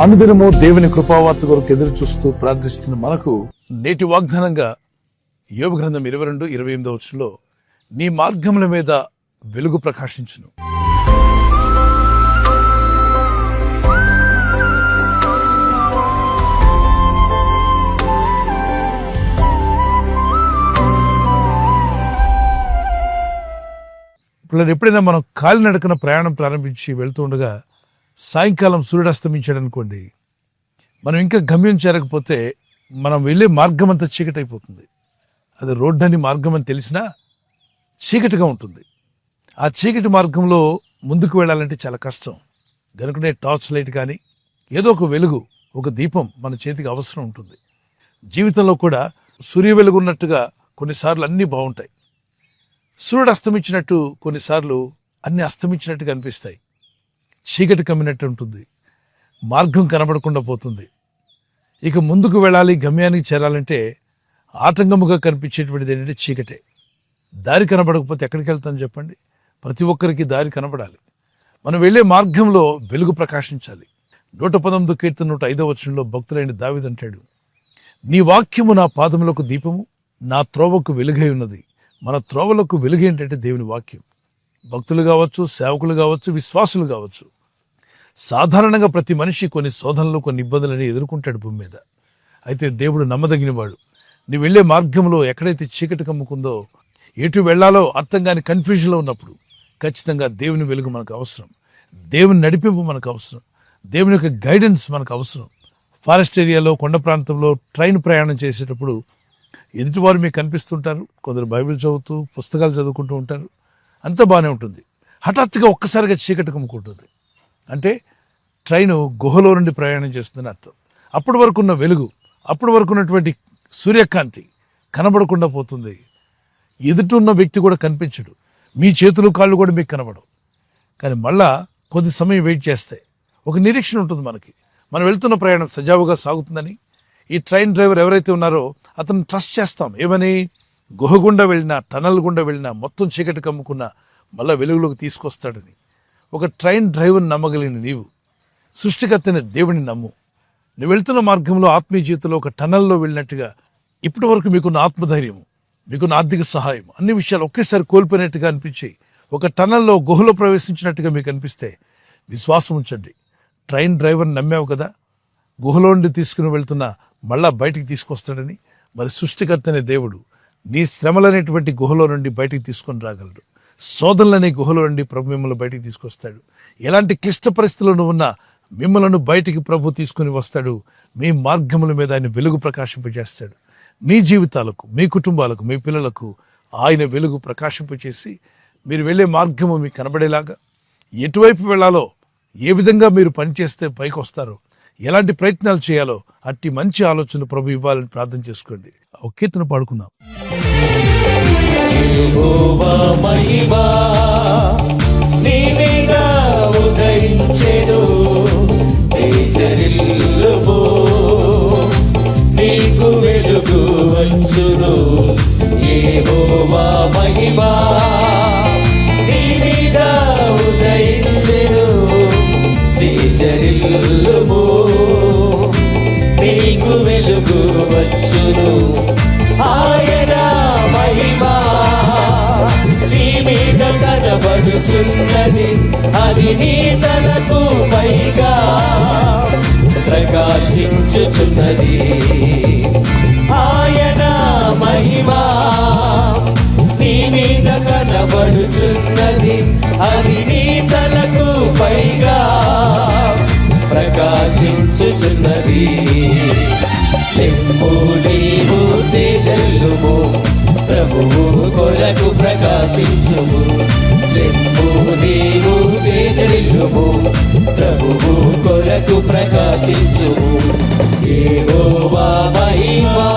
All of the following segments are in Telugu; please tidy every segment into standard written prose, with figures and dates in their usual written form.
అనుదినము దేవుని కృపావార్త కొరకు ఎదురు చూస్తూ ప్రార్థిస్తున్న మనకు నేటి వాగ్దానంగా యోబు గ్రంథం 22:28 వచనంలో నీ మార్గముల మీద వెలుగు ప్రకాశించును. ఇప్పుడు ఎప్పుడైనా మనం కాలినడకన ప్రయాణం ప్రారంభించి వెళ్తుండగా సాయంకాలం సూర్యుడు అస్తమించాడు అనుకోండి, మనం ఇంకా గమ్యం చేరకపోతే మనం వెళ్ళే మార్గం అంతా చీకటి అయిపోతుంది. అది రోడ్డు అని మార్గం అని తెలిసినా చీకటిగా ఉంటుంది. ఆ చీకటి మార్గంలో ముందుకు వెళ్ళాలంటే చాలా కష్టం. గనుకనే టార్చ్ లైట్ కానీ ఏదో ఒక వెలుగు, ఒక దీపం మన చేతికి అవసరం ఉంటుంది. జీవితంలో కూడా సూర్య వెలుగు ఉన్నట్టుగా కొన్నిసార్లు అన్నీ బాగుంటాయి. సూర్యుడు అస్తమించినట్టు కొన్నిసార్లు అన్ని అస్తమించినట్టుగా అనిపిస్తాయి. చీకటి కమ్మినట్టు ఉంటుంది, మార్గం కనబడకుండా పోతుంది. ఇక ముందుకు వెళ్ళాలి, గమ్యానికి చేరాలంటే ఆటంకముగా కనిపించేటువంటిది ఏంటంటే చీకటే. దారి కనబడకపోతే ఎక్కడికి వెళ్తాను చెప్పండి? ప్రతి ఒక్కరికి దారి కనబడాలి. మనం వెళ్ళే మార్గంలో వెలుగు ప్రకాశించాలి. 119 కీర్తన 105వ వచనంలో భక్తులైన దావీదు అంటాడు, నీ వాక్యము నా పాదములకు దీపము, నా త్రోవకు వెలుగై ఉన్నది. మన త్రోవలకు వెలుగు ఏంటంటే దేవుని వాక్యం. భక్తులు కావచ్చు, సేవకులు కావచ్చు, విశ్వాసులు కావచ్చు, సాధారణంగా ప్రతి మనిషి కొన్ని శోధనలు, కొన్ని ఇబ్బందులని ఎదుర్కొంటాడు భూమి మీద. అయితే దేవుడు నమ్మదగినవాడు. నీ వెళ్ళే మార్గంలో ఎక్కడైతే చీకటి కమ్ముకుందో, ఎటు వెళ్లాలో అర్థం కాని కన్ఫ్యూజన్లో ఉన్నప్పుడు ఖచ్చితంగా దేవుని వెలుగు మనకు అవసరం. దేవుని నడిపింపు మనకు అవసరం. దేవుని యొక్క గైడెన్స్ మనకు అవసరం. ఫారెస్ట్ ఏరియాలో, కొండ ప్రాంతంలో ట్రైన్ ప్రయాణం చేసేటప్పుడు ఎదుటివారు మీకు కనిపిస్తుంటారు. కొందరు బైబిల్ చదువుతూ, పుస్తకాలు చదువుకుంటూ ఉంటారు. అంతా బాగానే ఉంటుంది. హఠాత్తుగా ఒక్కసారిగా చీకటి కమ్ముకుంటుంది. అంటే ట్రైను గుహలో నుండి ప్రయాణం చేస్తుందని అర్థం. అప్పటి వరకు ఉన్న వెలుగు, అప్పటి వరకు ఉన్నటువంటి సూర్యకాంతి కనబడకుండా పోతుంది. ఎదుటిన్న వ్యక్తి కూడా కనిపించడు. మీ చేతులు కాళ్ళు కూడా మీకు కనబడవు. కానీ మళ్ళా కొద్ది సమయం వెయిట్ చేస్తే ఒక నిరీక్షణ ఉంటుంది మనకి. మనం వెళ్తున్న ప్రయాణం సజావుగా సాగుతుందని. ఈ ట్రైన్ డ్రైవర్ ఎవరైతే ఉన్నారో అతను ట్రస్ట్ చేస్తాం. ఏమని? గుహ గుండా వెళ్ళినా, టనల్ గుండా వెళ్ళినా, మొత్తం చీకటి కమ్ముకున్నా మళ్ళా వెలుగులోకి తీసుకొస్తాడని. ఒక ట్రైన్ డ్రైవర్ని నమ్మగలిగిన నీవు సృష్టికర్తైన దేవుని నమ్ము. నువ్వు వెళ్తున్న మార్గంలో ఆత్మీయ జీవితంలో ఒక టనల్లో వెళ్ళినట్టుగా ఇప్పటి వరకు మీకున్న ఆత్మధైర్యము, మీకున్న ఆర్థిక సహాయం, అన్ని విషయాలు ఒకేసారి కోల్పోయినట్టుగా అనిపించి ఒక టనల్లో గుహలో ప్రవేశించినట్టుగా మీకు అనిపిస్తే విశ్వాసం ఉంచండి. ట్రైన్ డ్రైవర్ని నమ్మావు కదా, గుహలో నుండి తీసుకుని వెళ్తున్నా మళ్ళా బయటికి తీసుకొస్తాడని. మరి సృష్టికర్తనే దేవుడు నీ శ్రమలనేటువంటి గుహలో నుండి బయటికి తీసుకొని రాగలడు. శోధనలనే గుహలో నుండి ప్రభు మిమ్మల్ని బయటికి తీసుకొస్తాడు. ఎలాంటి క్లిష్ట పరిస్థితుల్లో ఉన్నా మిమ్మలను బయటికి ప్రభు తీసుకుని వస్తాడు. మీ మార్గముల మీద ఆయన వెలుగు ప్రకాశింపజేస్తాడు. మీ జీవితాలకు, మీ కుటుంబాలకు, మీ పిల్లలకు ఆయన వెలుగు ప్రకాశింపచేసి మీరు వెళ్ళే మార్గము మీకు కనబడేలాగా, ఎటువైపు వెళ్ళాలో, ఏ విధంగా మీరు పనిచేస్తే పైకి వస్తారో, ఎలాంటి ప్రయత్నాలు చేయాలో అట్టి మంచి ఆలోచనలు ప్రభు ఇవ్వాలని ప్రార్థన చేసుకోండి. ఒక కీర్తన పాడుకుందాం. యెహోవా మహిమా నీవేగా ఉదయించెను, తేజరిల్లుము, నీకు వెలుగు వచ్చును. యెహోవా మహిమా నీవేగా ఉదయించెను, తేజరిల్లుము, నీకు వెలుగు వచ్చును. ఆయన మహిమా నీ మీద కనబడుచున్నది, అది నీ తలకు పైగా ప్రకాశించుచున్నది. ఆయన మహిమా నీ మీద కనబడుచున్నది, అది నీ తలకు పైగా ప్రకాశించుచున్నది. లెమ్ము నీవు తేజల్లుము, ప్రభువు కొరకు ప్రకాశించుము. లెమ్ము నీవు తేజల్లుము, ప్రభువు కొరకు ప్రకాశించుము. యెహోవా మహిమా.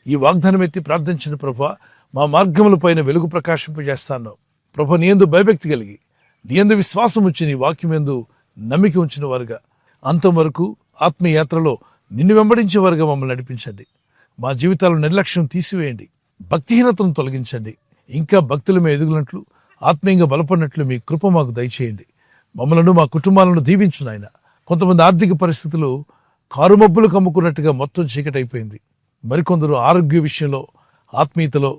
ఈ వాగ్దానం ఎత్తి ప్రార్థించిన ప్రభువా, మా మార్గముల పైన వెలుగు ప్రకాశింపజేస్తాను. ప్రభు, నీ యందు భయభక్తి కలిగి, నీ యందు విశ్వాసం ఉంచి, నీ వాక్యం యందు నమ్మిక ఉంచిన వారుగా, అంతం వరకు ఆత్మీయాత్రలో నిన్ను వెంబడించే వారుగా మమ్మల్ని నడిపించండి. మా జీవితాల్లో నిర్లక్ష్యం తీసివేయండి, భక్తిహీనతను తొలగించండి. ఇంకా భక్తులమే ఎదుగునట్లు, ఆత్మీయంగా బలపడినట్లు మీ కృప మాకు దయచేయండి. మమ్మలను, మా కుటుంబాలను దీవించు నాయన. కొంతమంది ఆర్థిక పరిస్థితులు కారుమబ్బులు కమ్ముకున్నట్టుగా మొత్తం చీకటి అయిపోయింది. మరికొందరు ఆరోగ్య విషయంలో, ఆత్మీయతలో,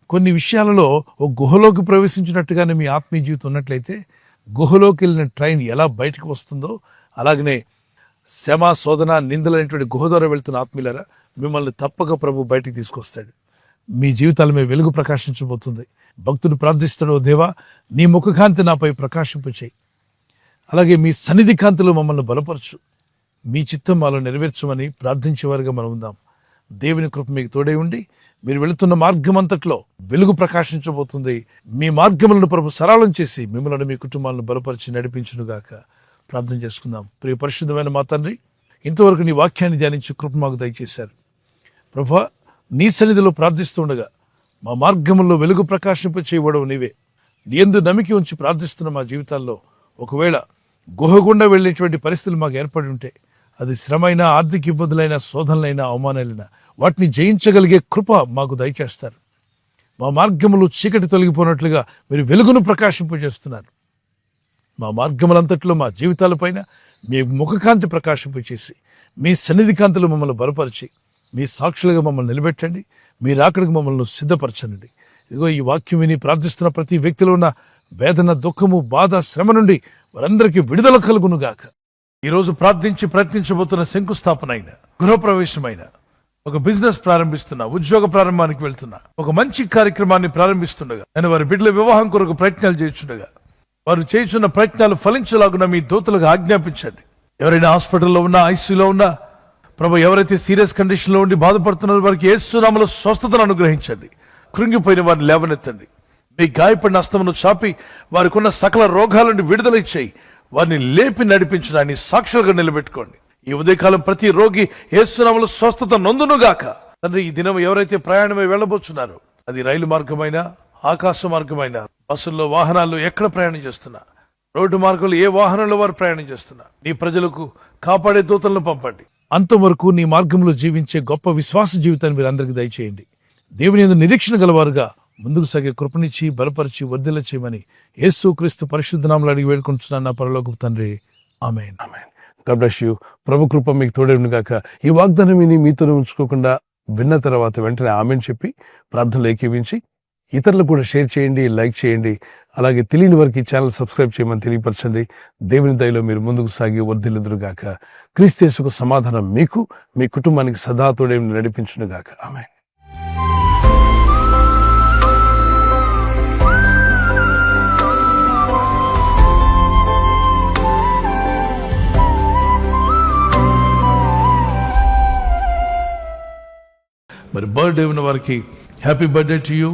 కొన్ని విషయాలలో ఒక గుహలోకి ప్రవేశించినట్టుగానే మీ ఆత్మీయ జీవితం ఉన్నట్లయితే గుహలోకి వెళ్ళిన ట్రైన్ ఎలా బయటకు వస్తుందో అలాగనే శ్రమ, శోధన, నిందలైనటువంటి గుహ ద్వారా వెళ్తున్న ఆత్మీయులారా మిమ్మల్ని తప్పక ప్రభు బయటికి తీసుకొస్తాడు. మీ జీవితాల మీద వెలుగు ప్రకాశించబోతుంది. భక్తుడు ప్రార్థిస్తాడు, దేవా నీ ముఖకాంతి నాపై ప్రకాశింపచేయి, అలాగే మీ సన్నిధి కాంతిలో మమ్మల్ని బలపరచు, మీ చిత్తం మాలో నెరవేర్చమని ప్రార్థించేవారుగా మనం ఉందాం. దేవుని కృప మీకు తోడై ఉండి మీరు వెళుతున్న మార్గం అంతట్లో వెలుగు ప్రకాశించబోతుంది. మీ మార్గములను ప్రభు సరళం చేసి మిమ్మల్ని మీ కుటుంబాలను బలపరిచి నడిపించునుగాక. ప్రార్థన చేసుకుందాం. ప్రియ పరిశుద్ధమైన మా తండ్రి, ఇంతవరకు నీ వాక్యాన్ని ధ్యానించి కృప మాకు దయచేశారు. ప్రభా, నీ సన్నిధిలో ప్రార్థిస్తుండగా మా మార్గముల్లో వెలుగు ప్రకాశింపచేయబడవు నీవే. నీ యందు నమ్మిక ఉంచి ప్రార్థిస్తున్న మా జీవితాల్లో ఒకవేళ గుహ గుండా వెళ్ళేటువంటి పరిస్థితులు మాకు ఏర్పడి ఉంటే, అది శ్రమైనా, ఆర్థిక ఇబ్బందులైనా, శోధనలైనా, అవమానాలైనా, వాటిని జయించగలిగే కృప మాకు దయచేస్తారు. మా మార్గములు చీకటి తొలగిపోయినట్లుగా మీరు వెలుగును ప్రకాశింపజేస్తున్నారు. మా మార్గములంతట్లో మా జీవితాలపైన మీ ముఖకాంతి ప్రకాశింపచేసి మీ సన్నిధి కాంతిలో మమ్మల్ని బలపరిచి మీ సాక్షులుగా మమ్మల్ని నిలబెట్టండి. మీ రాకడికి మమ్మల్ని సిద్ధపరచండి. ఇదిగో ఈ వాక్యం విని ప్రార్థిస్తున్న ప్రతి వ్యక్తిలో ఉన్న వేదన, దుఃఖము, బాధ, శ్రమ నుండి వారందరికీ విడుదల కలుగునుగాక. ఈరోజు ప్రార్థించి ప్రయత్నించబోతున్న శంకుస్థాపన అయిన, గృహప్రవేశమైన, ఒక బిజినెస్ ప్రారంభిస్తున్నా, ఉద్యోగ ప్రారంభానికి వెళ్తున్నా, ఒక మంచి కార్యక్రమాన్ని ప్రారంభిస్తుండగా, నేను వారి బిడ్డల వివాహం కొరకు ప్రయత్నాలు చేస్తుండగా వారు చేస్తున్న ప్రయత్నాలు ఫలించలాగున మీ దూతలకు ఆజ్ఞాపించండి. ఎవరైనా హాస్పిటల్లో ఉన్నా, ఐసీయూలో ఉన్నా, ప్రభు ఎవరైతే సీరియస్ కండిషన్ లో ఉండి బాధపడుతున్నారో వారికి యేసు నామములో స్వస్థతను అనుగ్రహించండి. కృంగిపోయిన వారిని లేవనెత్తండి. మీ గాయపడిన హస్తమును చాపి వారికి ఉన్న సకల రోగాల నుండి విడుదల ఇచ్చేయి. వారిని లేపి నడిపించడాన్ని సాక్షులుగా నిలబెట్టుకోండి. ఈ ఉదయకాలం ప్రతి రోగి యేసు నామములో స్వస్థత నొందునుగాక. తండ్రి, ఈ దినం ఎవరైతే ప్రయాణమై వెళ్ళబోతున్నారో, అది రైలు మార్గమైనా, ఆకాశ మార్గమైనా, బస్సుల్లో, వాహనాల్లో ఎక్కడ ప్రయాణం చేస్తున్నా, రోడ్డు మార్గంలో ఏ వాహనంలో వారు ప్రయాణం చేస్తున్నా, నీ ప్రజలకు కాపాడే దూతలను పంపండి. అంతవరకు నీ మార్గంలో జీవించే గొప్ప విశ్వాస జీవితాన్ని మీరు అందరికీ దయచేయండి. దేవుని యందు నిరీక్షణ గలవారుగా ముందుకు సాగే కృపనిచ్చి బలపరిచి వర్ధిల్ల చేయమని యేసు క్రీస్తు పరిశుద్ధ నామములో అడిగి వేడుకుంటున్నాను నా పరలోకపు తండ్రి. ఆమేన్. God bless you. ప్రభు కృప మీకు తోడే ఉండుగాక. ఈ వాగ్దానం విని మీతోనే ఉంచుకోకుండా విన్న తర్వాత వెంటనే ఆమేన్ చెప్పి ప్రార్థనలు ఏకీవించి ఇతరులకు కూడా షేర్ చేయండి, లైక్ చేయండి. అలాగే తెలియని వారికి ఛానల్ సబ్స్క్రైబ్ చేయమని తెలియపరచండి. దేవుని దయలో మీరు ముందుకు సాగి వర్ధిల్లుదురుగాక. క్రీస్తు యేసుకు సమాధానం మీకు, మీ కుటుంబానికి సదా తోడే నడిపించునుగాక. ఆమేన్. మరి బర్త్డే ఉన్న వారికి happy birthday to you.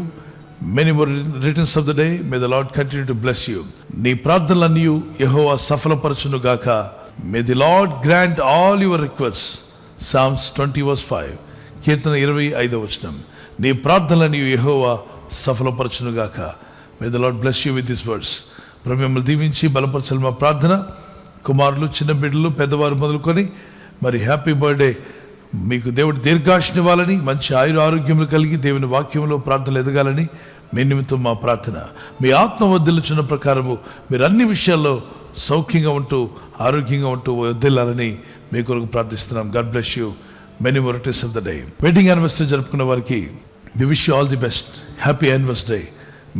Many more returns of the day. May the lord continue to bless you. నీ ప్రార్థనలన్నీ యెహోవా సఫలపరచునుగాక. May the lord grant all your request. Psalms 20:5. కీర్తన 25. నీ ప్రార్థనలన్నీ యెహోవా సఫలపరచునుగాక. May the lord bless you with this words. ప్రభు మిమ్మల్ని దీవించి బలపరచాలి మా ప్రార్థన. కుమారులు, చిన్న బిడ్డలు, పెద్దవారు మొదలుకొని మరి హ్యాపీ బర్త్డే. మీకు దేవుడు దీర్ఘాయుష్ని ఇవ్వాలని, మంచి ఆరోగ్యములు కలిగి దేవుని వాక్యంలో ప్రార్థనలు ఎదగాలని మీ నిమిత్తం మా ప్రార్థన. మీ ఆత్మ వర్ధిల్లుచున్న ప్రకారము మీరు అన్ని విషయాల్లో సౌఖ్యంగా ఉంటూ, ఆరోగ్యంగా ఉంటూ వర్ధిల్లాలని మీ కొరకు ప్రార్థిస్తున్నాం. God bless you. Many more returns of the day. Wedding anniversary జరుపుకున్న వారికి we wish you all the best. Happy anniversary.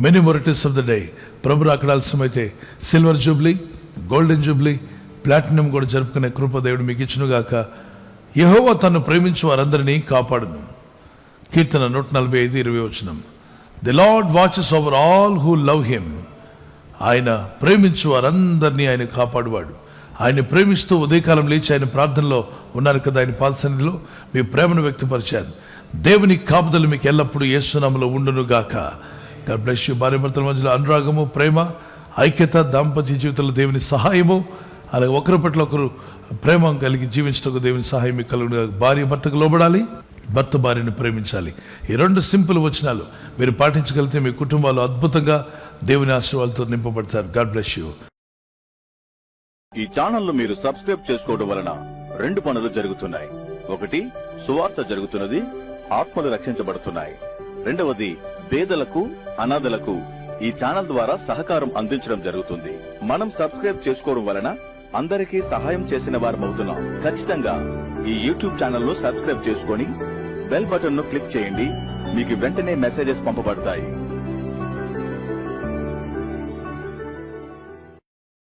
Many more returns of the day. ప్రభు రాకడాల్సినమైతే silver jubilee, golden jubilee, platinum కూడా జరుపుకునే కృప దేవుడు మీకు ఇచ్చునుగాక. యెహోవా తన్ను ప్రేమించు వారందరినీ కాపాడును. కీర్తన 145:20. The lord watches over all who love him. ఆయన ప్రేమించు వారందరినీ ఆయన కాపాడువాడు. ఆయన ప్రేమిస్తూ ఉదయకాలం లేచి ఆయన ప్రార్థనలో ఉన్నారు కదా, ఆయన పాద సన్నిధిలో మీ ప్రేమను వ్యక్తపరిచారు. దేవుని కాపుదలు మీకు ఎల్లప్పుడూ యేసు నామములో ఉండునుగాక. God bless you. భార్యాభర్తల మధ్యలో అనురాగము, ప్రేమ, ఐక్యత, దాంపత్య జీవితంలో దేవుని సహాయము, అలాగే ఒకరి పట్ల ఒకరు ప్రేమ కలిగి జీవించటకు దేవుని సహాయం మీకు కలుగును. భార్య భర్తకు లోబడాలి, భర్త భార్యను ప్రేమించాలి. ఈ 2 సింపుల్ వచనాలు మీరు పాటించగలిగితే మీ కుటుంబాలు అద్భుతంగా దేవుని ఆశీర్వాదాలతో నింపబడతారు. God bless you. ఈ ఛానల్ ను మీరు సబ్స్క్రైబ్ చేసుకోవడం వలన 2 పనులు జరుగుతున్నాయి. ఒకటి, సువార్త జరుగుతున్నది, ఆత్మలు రక్షించబడుతున్నాయి. రెండవది, పేదలకు, అనాథలకు ఈ ఛానల్ ద్వారా సహకారం అందించడం జరుగుతుంది. మనం సబ్స్క్రైబ్ చేసుకోవడం వలన అందరికీ సహాయం చేసిన వారమవుతున్నాం. ఖచ్చితంగా ఈ యూట్యూబ్ ఛానల్ ను సబ్స్క్రైబ్ చేసుకొని బెల్ బటన్ ను క్లిక్ చేయండి. మీకు వెంటనే మెసేజెస్ పంపబడతాయి.